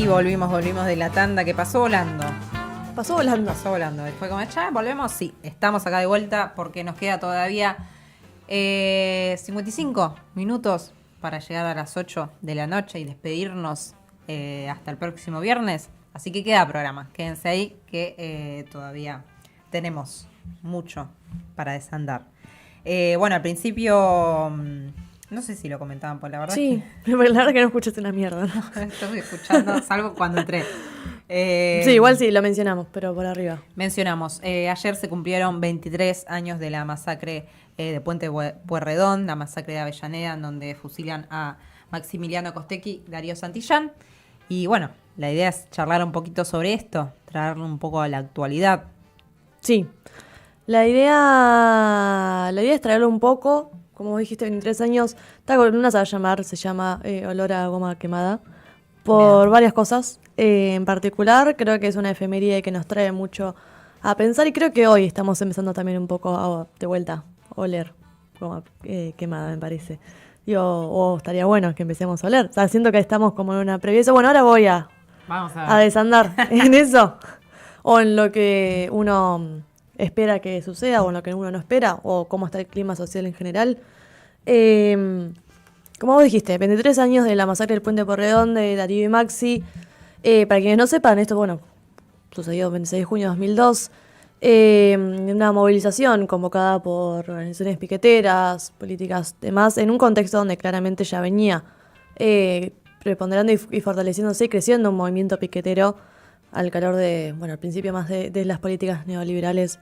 volvimos de la tanda que pasó volando. Pasó volando. Pasó volando. Después como ya volvemos, sí, estamos acá de vuelta porque nos queda todavía 55 minutos para llegar a las 8 de la noche y despedirnos hasta el próximo viernes. Así que queda programa. Quédense ahí que todavía tenemos mucho para desandar. Bueno, al principio... no sé si lo comentaban, por la verdad. Sí, la verdad que no escuchaste una mierda, ¿no? Estoy escuchando, salvo cuando entré. Sí, igual sí, lo mencionamos, pero por arriba. Mencionamos, ayer se cumplieron 23 años de la masacre de Puente Pueyrredón, la masacre de Avellaneda, en donde fusilan a Maximiliano Costecchi, Darío Santillán. Y bueno, la idea es charlar un poquito sobre esto, traerlo un poco a la actualidad. Sí, la idea es traerlo un poco. Como dijiste, 23 años, esta columna se llama Olor a Goma Quemada, por Bien. varias cosas. En particular, creo que es una efeméride que nos trae mucho a pensar y creo que hoy estamos empezando también un poco de vuelta a oler goma quemada, me parece. Digo, estaría bueno que empecemos a oler. O sea, siento que estamos como en una previa. Bueno, ahora voy a desandar en eso, o en lo que uno espera que suceda, o en lo que uno no espera, o cómo está el clima social en general. Como vos dijiste, 23 años de la masacre del Puente Pueyrredón de Darío y Maxi. Para quienes no sepan, esto, bueno, sucedió el 26 de junio de 2002. Una movilización convocada por organizaciones piqueteras, políticas, demás, en un contexto donde claramente ya venía preponderando y fortaleciéndose y creciendo un movimiento piquetero al calor de, bueno, al principio más de las políticas neoliberales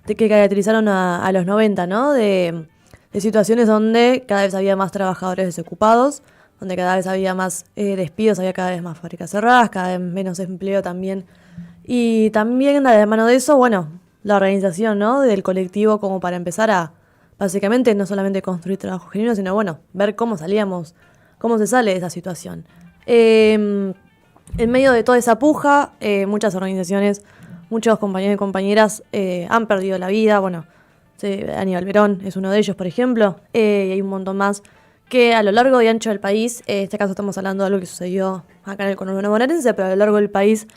que caracterizaron a los 90, ¿no? De situaciones donde cada vez había más trabajadores desocupados, donde cada vez había más despidos, había cada vez más fábricas cerradas, cada vez menos empleo también. Y también de la mano de eso, bueno, la organización, ¿no? Del colectivo como para empezar a, básicamente, no solamente construir trabajo genuino, sino, bueno, ver cómo salíamos, cómo se sale de esa situación. En medio de toda esa puja, muchas organizaciones, muchos compañeros y compañeras han perdido la vida. Bueno, Aníbal Verón es uno de ellos, por ejemplo, y hay un montón más que a lo largo y ancho del país, en este caso estamos hablando de algo que sucedió acá en el conurbano bonaerense, pero a lo largo del país,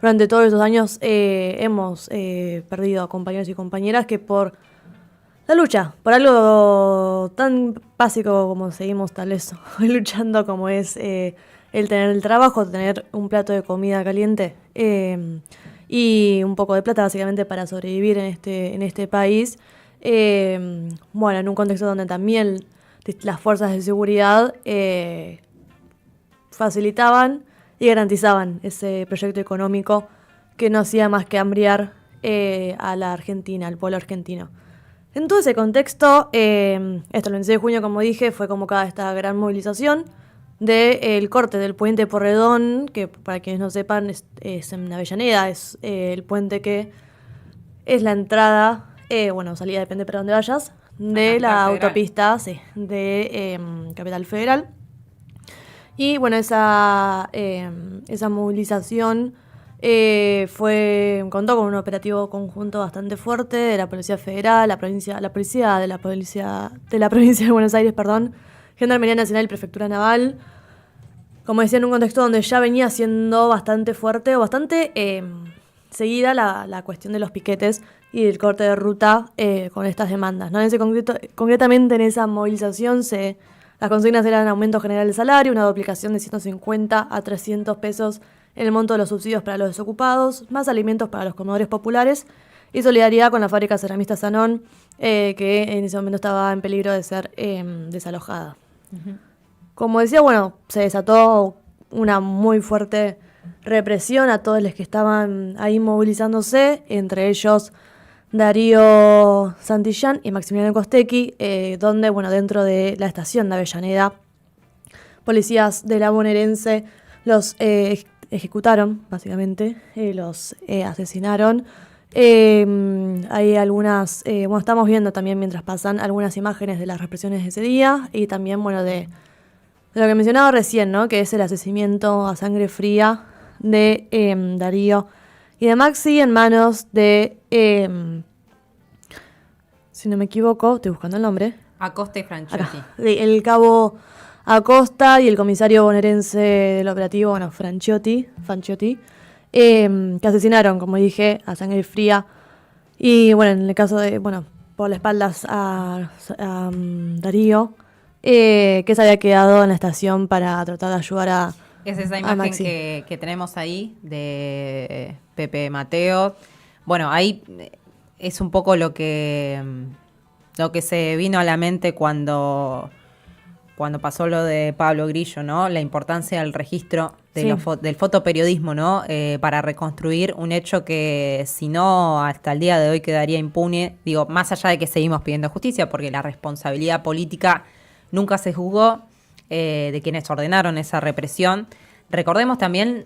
durante todos estos años, hemos perdido a compañeros y compañeras que por la lucha, por algo tan básico como seguimos tal vez luchando, como es el tener el trabajo, tener un plato de comida caliente y un poco de plata básicamente para sobrevivir en este país. Bueno, en un contexto donde también las fuerzas de seguridad facilitaban y garantizaban ese proyecto económico que no hacía más que hambriar a la Argentina, al pueblo argentino. En todo ese contexto, el 26 de junio, como dije, fue convocada esta gran movilización del corte del Puente Pueyrredón, que para quienes no sepan es en Avellaneda, es el puente que es la entrada, salida depende para dónde vayas, de la autopista de Capital Federal. Y bueno, esa movilización contó con un operativo conjunto bastante fuerte de la Policía Federal, la policía de la provincia de Buenos Aires, Gendarmería Nacional y Prefectura Naval. Como decía, en un contexto donde ya venía siendo bastante fuerte o bastante seguida la cuestión de los piquetes y del corte de ruta con estas demandas, ¿no? Concretamente en esa movilización las consignas eran aumento general del salario, una duplicación de 150 a 300 pesos en el monto de los subsidios para los desocupados, más alimentos para los comedores populares y solidaridad con la fábrica ceramista Sanón, que en ese momento estaba en peligro de ser desalojada. Uh-huh. Como decía, bueno, se desató una muy fuerte represión a todos los que estaban ahí movilizándose, entre ellos Darío Santillán y Maximiliano Costecchi, donde, bueno, dentro de la estación de Avellaneda, policías de la bonaerense los ejecutaron, básicamente, los asesinaron. Hay algunas, estamos viendo también mientras pasan algunas imágenes de las represiones de ese día y también, bueno, de lo que mencionaba recién, ¿no? Que es el asesinato a sangre fría de Darío y de Maxi en manos de, si no me equivoco, estoy buscando el nombre. Acosta y Franchetti. El cabo Acosta y el comisario bonaerense del operativo, bueno, Fanciotti, que asesinaron, como dije, a sangre fría. Y bueno, en el caso de, bueno, por las espaldas a Darío, que se había quedado en la estación para tratar de ayudar a Es esa a imagen Maxi. que tenemos ahí de Pepe Mateo. Bueno, ahí es un poco lo que se vino a la mente cuando pasó lo de Pablo Grillo, ¿no? La importancia del registro de Sí. del fotoperiodismo, ¿no? Para reconstruir un hecho que, si no, hasta el día de hoy quedaría impune. Digo, más allá de que seguimos pidiendo justicia, porque la responsabilidad política nunca se juzgó, de quienes ordenaron esa represión. Recordemos también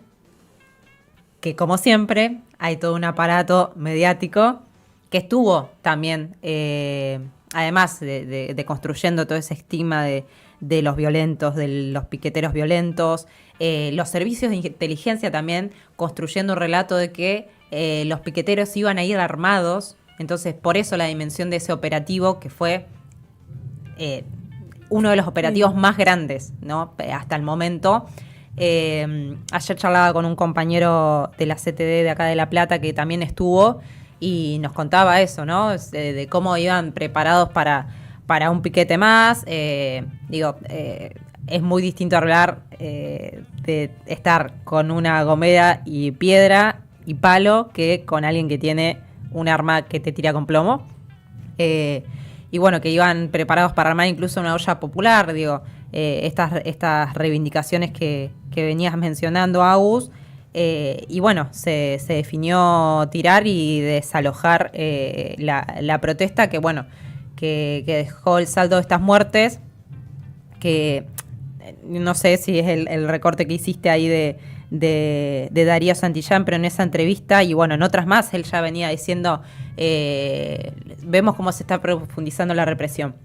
que, como siempre, hay todo un aparato mediático que estuvo también, además de construyendo todo ese estigma de los violentos, de los piqueteros violentos, los servicios de inteligencia también construyendo un relato de que los piqueteros iban a ir armados. Entonces, por eso la dimensión de ese operativo, que fue uno de los operativos más grandes, ¿no? Hasta el momento. Ayer charlaba con un compañero de la CTD de acá de La Plata que también estuvo y nos contaba eso, ¿no? De cómo iban preparados para un piquete más. Es muy distinto hablar de estar con una gomera y piedra y palo que con alguien que tiene un arma que te tira con plomo. Y bueno, que iban preparados para armar incluso una olla popular, estas reivindicaciones que venías mencionando, Agus. Y bueno, se definió tirar y desalojar la protesta que dejó el saldo de estas muertes, que no sé si es el recorte que hiciste ahí de Darío Santillán, pero en esa entrevista y bueno, en otras más, él ya venía diciendo, vemos cómo se está profundizando la represión.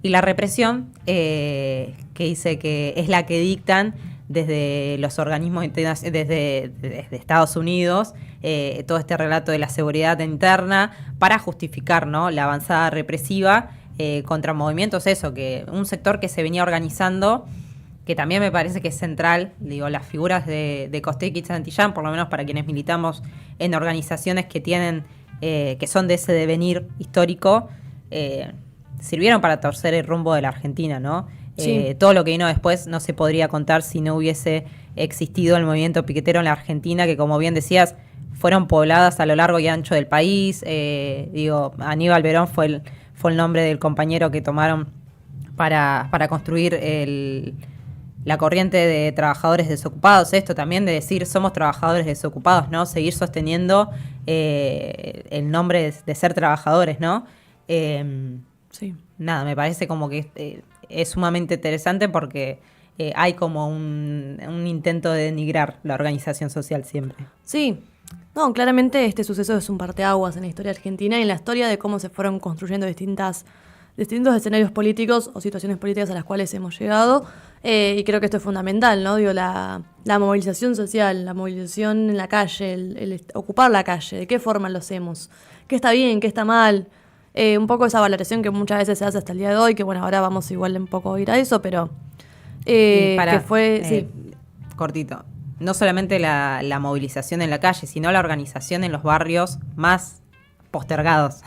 Y la represión, que dice que es la que dictan desde los organismos desde Estados Unidos, todo este relato de la seguridad interna para justificar, ¿no?, la avanzada represiva contra movimientos, que un sector que se venía organizando, que también me parece que es central, las figuras de Costecchi y Santillán, por lo menos para quienes militamos en organizaciones que tienen, que son de ese devenir histórico, sirvieron para torcer el rumbo de la Argentina, ¿no? Sí. Todo lo que vino después no se podría contar si no hubiese existido el movimiento piquetero en la Argentina, que, como bien decías, fueron pobladas a lo largo y ancho del país. Aníbal Verón fue el nombre del compañero que tomaron para construir la corriente de trabajadores desocupados. Esto también de decir somos trabajadores desocupados, ¿no? Seguir sosteniendo el nombre de ser trabajadores, ¿no? Sí. Nada, me parece como que es sumamente interesante porque hay como un intento de denigrar la organización social siempre. Sí. No, claramente este suceso es un parteaguas en la historia argentina y en la historia de cómo se fueron construyendo distintos escenarios políticos o situaciones políticas a las cuales hemos llegado. Y creo que esto es fundamental, ¿no? La movilización social, la movilización en la calle, el ocupar la calle, de qué forma lo hacemos, qué está bien, qué está mal. Un poco esa valoración que muchas veces se hace hasta el día de hoy, que bueno, ahora vamos igual un poco a ir a eso, pero que fue... sí. Cortito. No solamente la movilización en la calle, sino la organización en los barrios más postergados.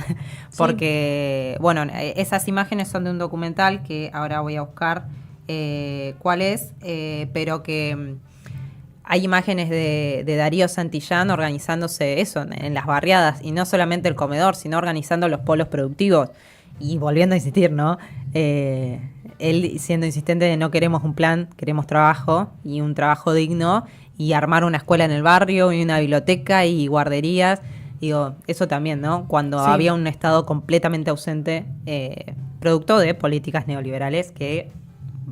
Porque, bueno, esas imágenes son de un documental que ahora voy a buscar cuál es, pero que hay imágenes de Darío Santillán organizándose en las barriadas, y no solamente el comedor, sino organizando los polos productivos. Y volviendo a insistir, ¿no? Él siendo insistente de no queremos un plan, queremos trabajo, y un trabajo digno, y armar una escuela en el barrio, y una biblioteca, y guarderías. Eso también, ¿no? Cuando había un Estado completamente ausente, producto de políticas neoliberales que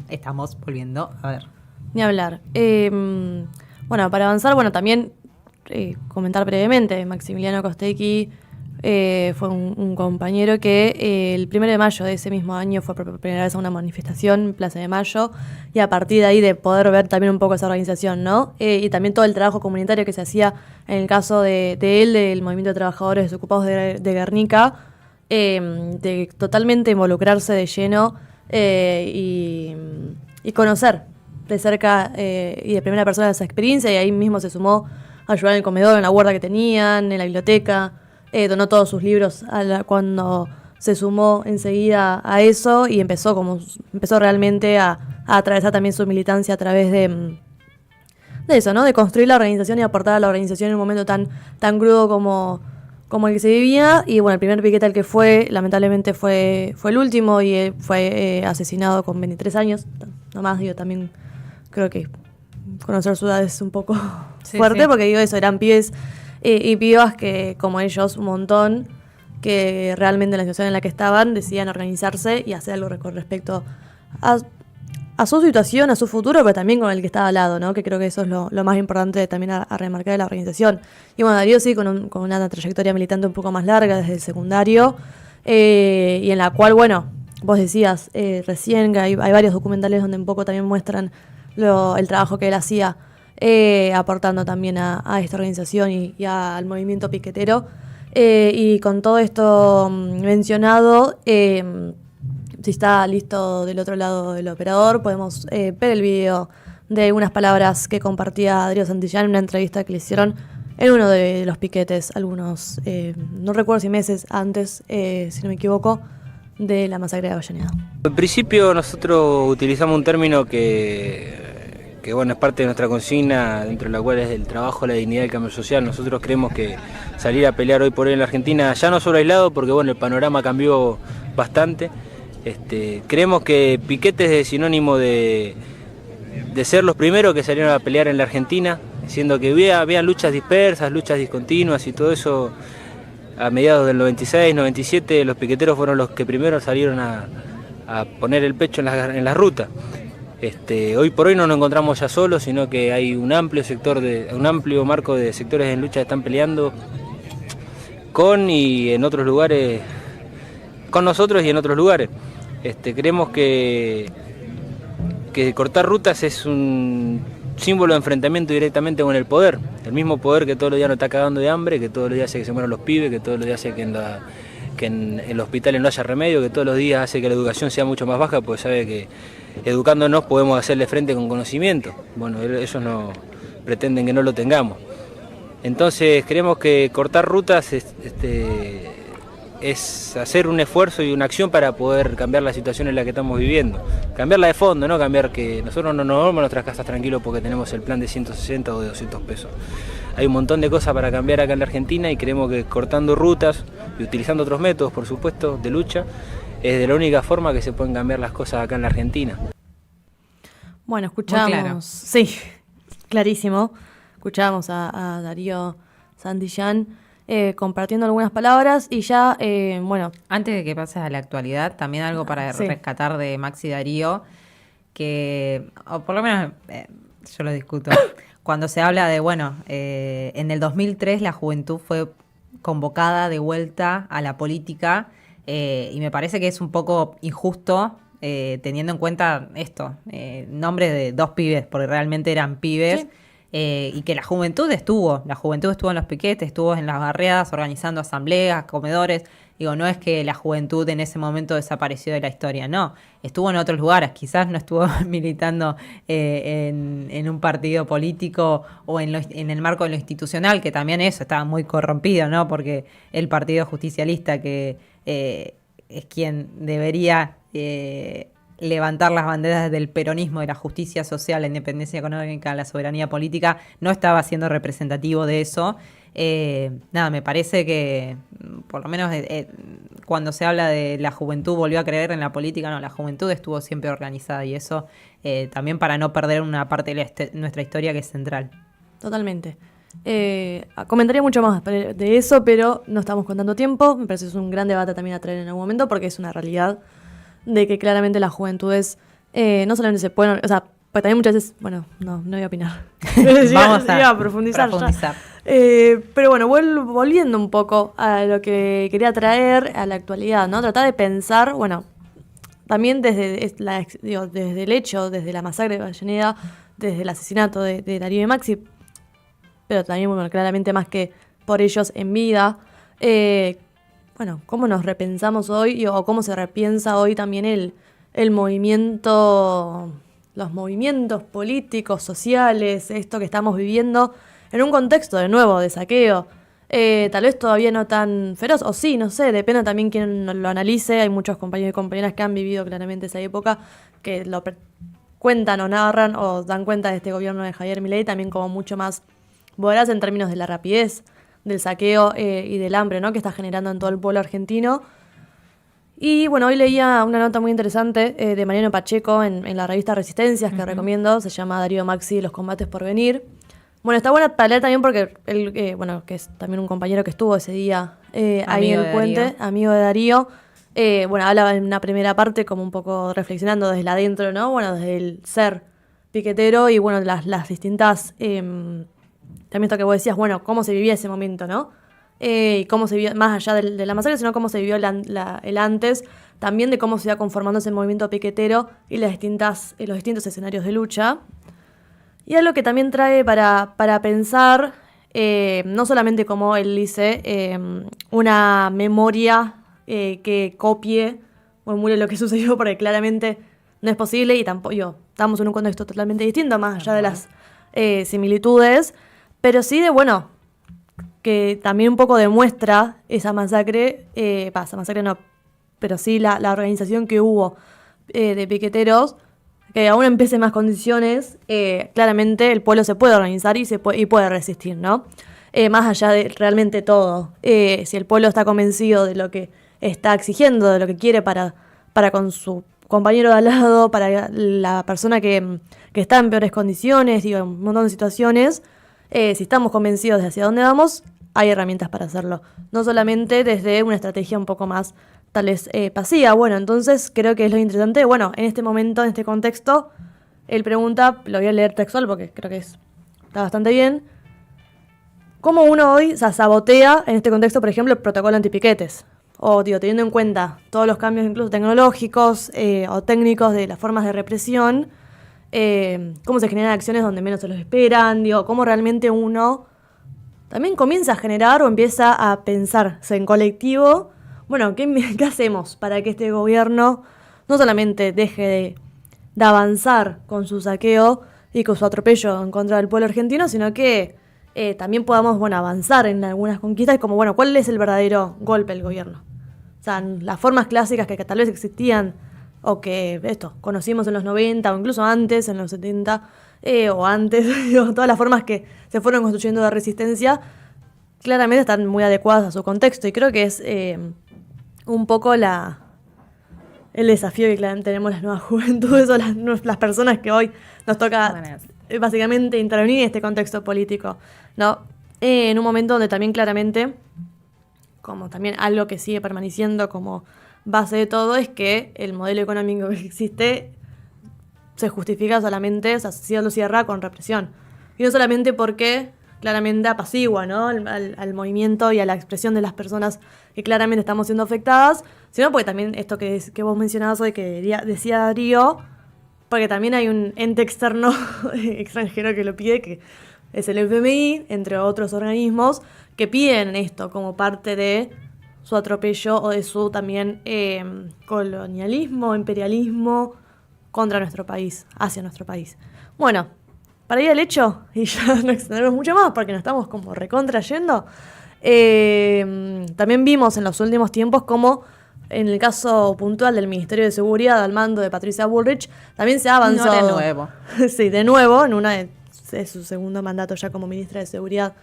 estamos volviendo a ver. Ni hablar. Bueno, para avanzar, también comentar brevemente, Maximiliano Costecchi fue un compañero que el 1 de mayo de ese mismo año fue por primera vez a una manifestación en Plaza de Mayo, y a partir de ahí de poder ver también un poco esa organización, ¿no? Y también todo el trabajo comunitario que se hacía en el caso de él, del Movimiento de Trabajadores Desocupados de Guernica, de totalmente involucrarse de lleno y y conocer de cerca y de primera persona esa experiencia, y ahí mismo se sumó a ayudar en el comedor, en la huerta que tenían, en la biblioteca, donó todos sus libros cuando se sumó enseguida a eso y empezó realmente a atravesar también su militancia a través de eso, ¿no? De construir la organización y aportar a la organización en un momento tan crudo como el que se vivía. Y bueno, el primer piquete al que fue, lamentablemente fue el último y fue asesinado con 23 años. Nomás digo, también creo que conocer su edad es un poco fuerte, porque digo eso, eran pibes y pibas que, como ellos, un montón, que realmente en la situación en la que estaban decidían organizarse y hacer algo con respecto a su situación, a su futuro, pero también con el que estaba al lado, ¿no? Que creo que eso es lo más importante también a remarcar de la organización. Y bueno, Darío sí, con una trayectoria militante un poco más larga desde el secundario, y en la cual, bueno, vos decías recién que hay varios documentales donde un poco también muestran el trabajo que él hacía, aportando también a esta organización y al movimiento piquetero. Y con todo esto mencionado, si está listo del otro lado del operador, podemos ver el video de algunas palabras que compartía Darío Santillán en una entrevista que le hicieron en uno de los piquetes, algunos, no recuerdo si meses antes, si no me equivoco, de la masacre de Avellaneda. En principio nosotros utilizamos un término que bueno, es parte de nuestra consigna, dentro de la cual es el trabajo, la dignidad y el cambio social. Nosotros creemos que salir a pelear hoy por hoy en la Argentina, ya no solo aislado, porque bueno, el panorama cambió bastante. Creemos que piquetes es sinónimo de ser los primeros que salieron a pelear en la Argentina, siendo que había luchas dispersas, luchas discontinuas y todo eso. A mediados del 96, 97, los piqueteros fueron los que primero salieron a poner el pecho en las rutas. Hoy por hoy no nos encontramos ya solos, sino que hay un amplio marco de sectores en lucha que están peleando y en otros lugares, con nosotros y en otros lugares. Creemos que cortar rutas es un símbolo de enfrentamiento directamente con el poder, el mismo poder que todos los días nos está cagando de hambre, que todos los días hace que se mueran los pibes, que todos los días hace que en los hospitales no haya remedio, que todos los días hace que la educación sea mucho más baja, porque sabe que educándonos podemos hacerle frente con conocimiento. Bueno, ellos no pretenden que no lo tengamos. Entonces creemos que cortar rutas es hacer un esfuerzo y una acción para poder cambiar la situación en la que estamos viviendo. Cambiarla de fondo, no cambiar que nosotros no nos vamos a nuestras casas tranquilos porque tenemos el plan de 160 o de 200 pesos. Hay un montón de cosas para cambiar acá en la Argentina y creemos que cortando rutas y utilizando otros métodos, por supuesto, de lucha, es de la única forma que se pueden cambiar las cosas acá en la Argentina. Bueno, escuchamos, claro. Sí, clarísimo. Escuchamos a Darío Santillán compartiendo algunas palabras y ya, bueno. Antes de que pases a la actualidad, también algo para Sí. rescatar de Maxi Darío, que, o por lo menos yo lo discuto, cuando se habla de, bueno, en el 2003 la juventud fue convocada de vuelta a la política, y me parece que es un poco injusto, teniendo en cuenta esto, nombre de dos pibes, porque realmente eran pibes. Sí. Y que la juventud estuvo en los piquetes, estuvo en las barriadas organizando asambleas, comedores. Digo, no es que la juventud en ese momento desapareció de la historia, no, estuvo en otros lugares, quizás no estuvo militando en un partido político o en el marco de lo institucional, que también eso estaba muy corrompido, ¿no? Porque el Partido Justicialista, que es quien debería levantar las banderas del peronismo, de la justicia social, la independencia económica, la soberanía política, no estaba siendo representativo de eso. Nada, me parece que, por lo menos cuando se habla de la juventud volvió a creer en la política, no, la juventud estuvo siempre organizada y eso también para no perder una parte de nuestra historia que es central. Totalmente. Comentaría mucho más de eso, pero no estamos con tanto tiempo. Me parece que es un gran debate también a traer en algún momento porque es una realidad de que claramente las juventudes no solamente se pueden, o sea, pues también muchas veces, bueno, no voy a opinar. Vamos a profundizar. Pero bueno, volviendo un poco a lo que quería traer a la actualidad, ¿no? Tratar de pensar, bueno, también desde el hecho, desde la masacre de Avellaneda, desde el asesinato de Darío y Maxi, pero también, bueno, claramente más que por ellos en vida, bueno, cómo nos repensamos hoy o cómo se repiensa hoy también el movimiento los movimientos políticos, sociales, esto que estamos viviendo, en un contexto de nuevo de saqueo. Tal vez todavía no tan feroz, o sí, no sé, depende también quién lo analice. Hay muchos compañeros y compañeras que han vivido claramente esa época, que lo cuentan o narran o dan cuenta de este gobierno de Javier Milei también como mucho más voraz en términos de la rapidez del saqueo y del hambre, ¿no?, que está generando en todo el pueblo argentino. Y bueno, hoy leía una nota muy interesante de Mariano Pacheco en la revista Resistencias, que recomiendo, se llama Darío Maxi, Los combates por venir. Bueno, está buena para leer también porque él, que es también un compañero que estuvo ese día ahí en el puente, amigo de Darío. Bueno, habla en una primera parte como un poco reflexionando desde la adentro, ¿no? Bueno, desde el ser piquetero y bueno, las distintas... también esto que vos decías, bueno, cómo se vivía ese momento, ¿no? Y cómo se vivió, más allá de la masacre, sino cómo se vivió el antes, también de cómo se iba conformando ese movimiento piquetero y los distintos escenarios de lucha. Y algo que también trae para pensar, no solamente como él dice, una memoria que copie o emule lo que sucedió, porque claramente no es posible y tampoco, estamos en un contexto totalmente distinto, más allá de las similitudes, pero sí de, bueno, que también un poco demuestra esa masacre, esa masacre no, pero sí la organización que hubo de piqueteros, que aún en pésimas condiciones, claramente el pueblo se puede organizar y puede resistir, ¿no? Más allá de realmente todo. Si el pueblo está convencido de lo que está exigiendo, de lo que quiere para con su compañero de al lado, para la persona que está en peores condiciones, digo, en un montón de situaciones, si estamos convencidos de hacia dónde vamos, hay herramientas para hacerlo. No solamente desde una estrategia un poco más tal vez pasiva. Bueno, entonces creo que es lo interesante. Bueno, en este momento, en este contexto, él pregunta, lo voy a leer textual porque creo que está bastante bien, ¿cómo uno hoy sabotea en este contexto, por ejemplo, el protocolo antipiquetes? O, teniendo en cuenta todos los cambios incluso tecnológicos o técnicos de las formas de represión, cómo se generan acciones donde menos se los esperan, cómo realmente uno también comienza a generar o empieza a pensarse en colectivo. Bueno, ¿qué hacemos para que este gobierno no solamente deje de avanzar con su saqueo y con su atropello en contra del pueblo argentino, sino que también podamos, bueno, avanzar en algunas conquistas, como, bueno, ¿cuál es el verdadero golpe del gobierno? O sea, las formas clásicas que tal vez existían o que conocimos en los 90 o incluso antes, en los 70 o antes, todas las formas que se fueron construyendo de resistencia, claramente están muy adecuadas a su contexto y creo que es un poco el desafío que claramente tenemos las nuevas juventudes o las personas que hoy nos toca básicamente intervenir en este contexto político, ¿no? En un momento donde también claramente, como también algo que sigue permaneciendo como base de todo, es que el modelo económico que existe se justifica solamente, o sea, se lo cierra con represión. Y no solamente porque claramente apacigua, ¿no?, al movimiento y a la expresión de las personas que claramente estamos siendo afectadas, sino porque también esto que vos mencionabas hoy, que decía Darío, porque también hay un ente externo extranjero que lo pide, que es el FMI, entre otros organismos, que piden esto como parte de su atropello o de su también colonialismo, imperialismo contra nuestro país, hacia nuestro país. Bueno, para ir al hecho, y ya no extendernos mucho más porque nos estamos como recontrayendo, también vimos en los últimos tiempos cómo en el caso puntual del Ministerio de Seguridad al mando de Patricia Bullrich, también se ha avanzado. No de nuevo. Sí, de nuevo, en una de su segundo mandato ya como ministra de Seguridad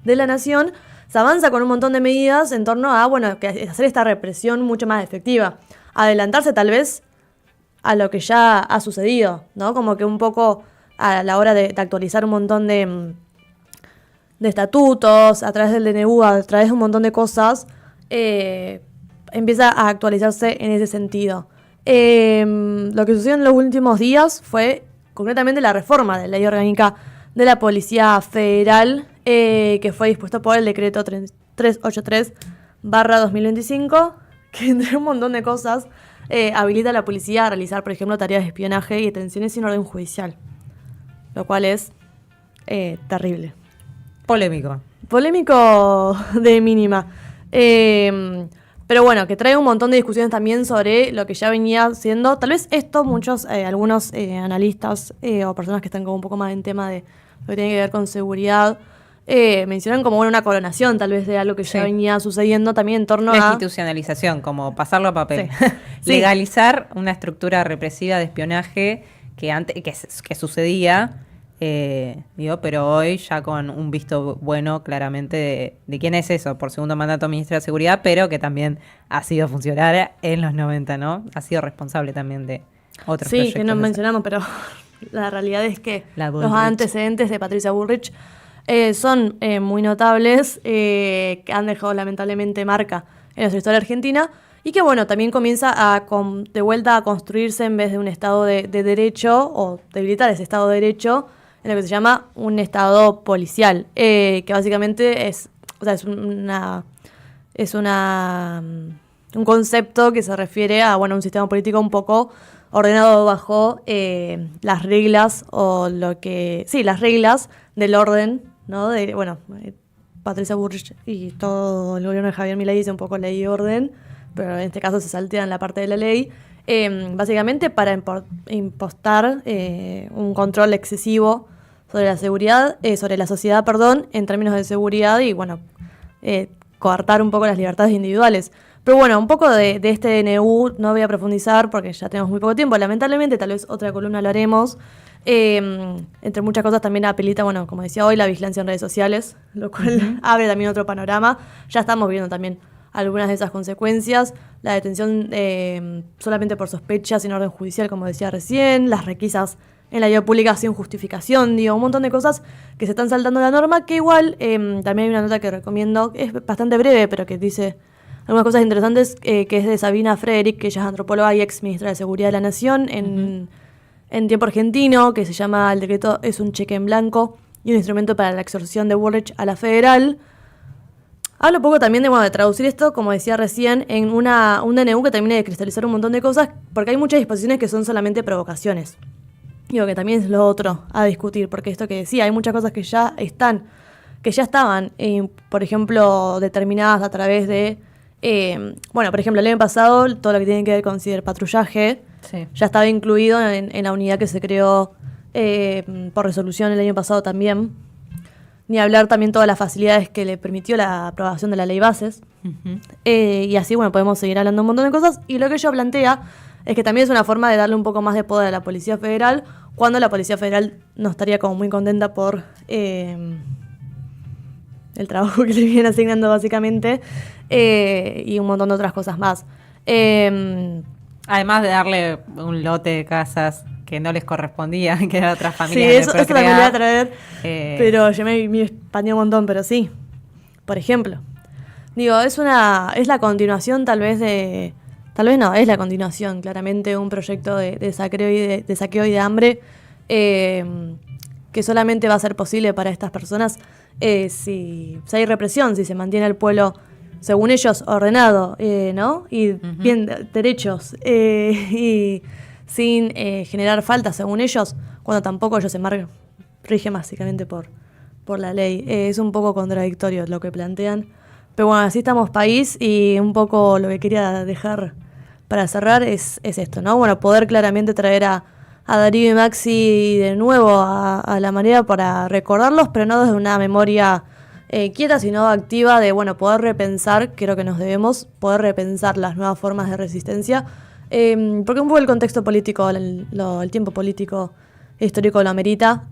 de la Nación, se avanza con un montón de medidas en torno a, bueno, que hacer esta represión mucho más efectiva. Adelantarse tal vez a lo que ya ha sucedido, ¿no? Como que un poco a la hora de actualizar un montón de estatutos, a través del DNU, a través de un montón de cosas, empieza a actualizarse en ese sentido. Lo que sucedió en los últimos días fue concretamente la reforma de la Ley Orgánica de la Policía Federal, que fue dispuesto por el decreto 383/2025, que entre un montón de cosas habilita a la policía a realizar, por ejemplo, tareas de espionaje y detenciones sin orden judicial, lo cual es terrible. Polémico de mínima. Pero bueno, que trae un montón de discusiones también sobre lo que ya venía siendo. Tal vez esto algunos analistas o personas que están como un poco más en tema de lo que tiene que ver con seguridad, mencionan como una coronación tal vez de algo que ya venía sucediendo también en torno la a... institucionalización, como pasarlo a papel. Sí. Legalizar una estructura represiva de espionaje que sucedía, pero hoy ya con un visto bueno claramente de quién es eso, por segundo mandato ministra de Seguridad, pero que también ha sido funcionaria en los 90, ¿no? Ha sido responsable también de otros proyectos. Sí, que no mencionamos, pero la realidad es que los antecedentes de Patricia Bullrich son muy notables, que han dejado lamentablemente marca en nuestra historia argentina y que bueno, también comienza de vuelta a construirse en vez de un Estado de derecho o debilitar ese Estado de derecho en lo que se llama un Estado policial, que básicamente es un concepto que se refiere a un sistema político un poco ordenado bajo las reglas las reglas del orden, ¿no? Patricia Bullrich y todo el gobierno de Javier Milei dice un poco ley y orden, pero en este caso se saltean la parte de la ley, básicamente para impostar un control excesivo sobre la seguridad, sobre la sociedad, en términos de seguridad y coartar un poco las libertades individuales. Pero bueno, un poco de este DNU no voy a profundizar porque ya tenemos muy poco tiempo. Lamentablemente, tal vez otra columna lo haremos. Entre muchas cosas también apelita, como decía hoy, la vigilancia en redes sociales, lo cual abre también otro panorama. Ya estamos viendo también algunas de esas consecuencias. La detención solamente por sospecha sin orden judicial, como decía recién, las requisas en la vía pública sin justificación, un montón de cosas que se están saltando la norma, que igual también hay una nota que recomiendo, es bastante breve, pero que dice algunas cosas interesantes, que es de Sabina Frederick, que ella es antropóloga y ex ministra de Seguridad de la Nación en tiempo argentino, que se llama El decreto es un cheque en blanco y un instrumento para la exorción de Bullrich a la federal. Hablo un poco también de traducir esto, como decía recién, en un DNU que termine de cristalizar un montón de cosas, porque hay muchas disposiciones que son solamente provocaciones. Digo que también es lo otro a discutir, porque esto que decía, hay muchas cosas que ya estaban, por ejemplo, determinadas a través de, por ejemplo, el año pasado, todo lo que tiene que ver con ciberpatrullaje, ya estaba incluido en la unidad que se creó por resolución el año pasado también. Ni hablar también todas las facilidades que le permitió la aprobación de la ley bases. Y así, podemos seguir hablando un montón de cosas. Y lo que ella plantea es que también es una forma de darle un poco más de poder a la Policía Federal, cuando la Policía Federal no estaría como muy contenta por el trabajo que le vienen asignando básicamente, y un montón de otras cosas más. Además de darle un lote de casas que no les correspondía, que era otra familia. Sí, eso también le voy a traer, pero yo me expandí un montón, pero sí. Por ejemplo, es la continuación es la continuación, claramente, de un proyecto de saqueo y de hambre, que solamente va a ser posible para estas personas si hay represión, si se mantiene el pueblo, según ellos, ordenado, ¿no? Y bien derechos, y sin generar faltas, según ellos, cuando tampoco ellos se rigen básicamente por la ley. Es un poco contradictorio lo que plantean. Pero así estamos país, y un poco lo que quería dejar para cerrar es esto, ¿no? Poder claramente traer a Darío y Maxi de nuevo a la manera para recordarlos, pero no desde una memoria quieta, sino activa, de poder repensar, creo que nos debemos poder repensar las nuevas formas de resistencia, porque un poco el contexto político, el tiempo político histórico lo amerita,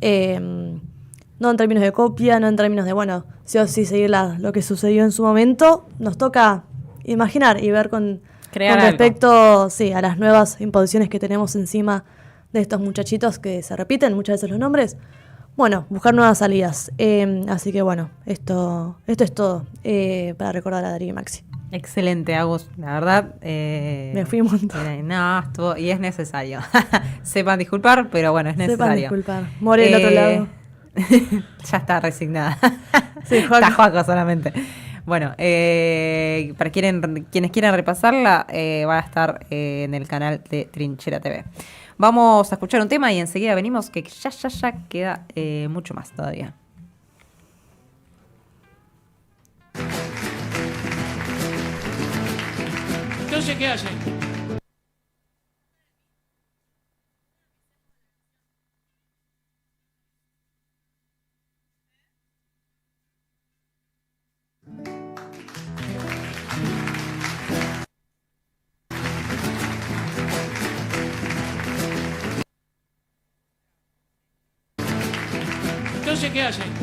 no en términos de copia, no en términos de, sí o sí seguir lo que sucedió en su momento. Nos toca imaginar y ver con respecto a las nuevas imposiciones que tenemos encima de estos muchachitos que se repiten muchas veces los nombres, buscar nuevas salidas. Así que esto es todo para recordar a Darío y Maxi. Excelente, Agus, la verdad. Me fui un montón. No, estuvo, y es necesario. Sepan disculpar, pero es necesario. Sepan disculpar. More del otro lado. Ya está resignada. Sí, Está Joaco solamente. Para quienes quieran repasarla, va a estar en el canal de Trinchera TV. Vamos a escuchar un tema y enseguida venimos, que ya queda mucho más todavía. Entonces, ¿qué hacen? Entonces, ¿qué hacen?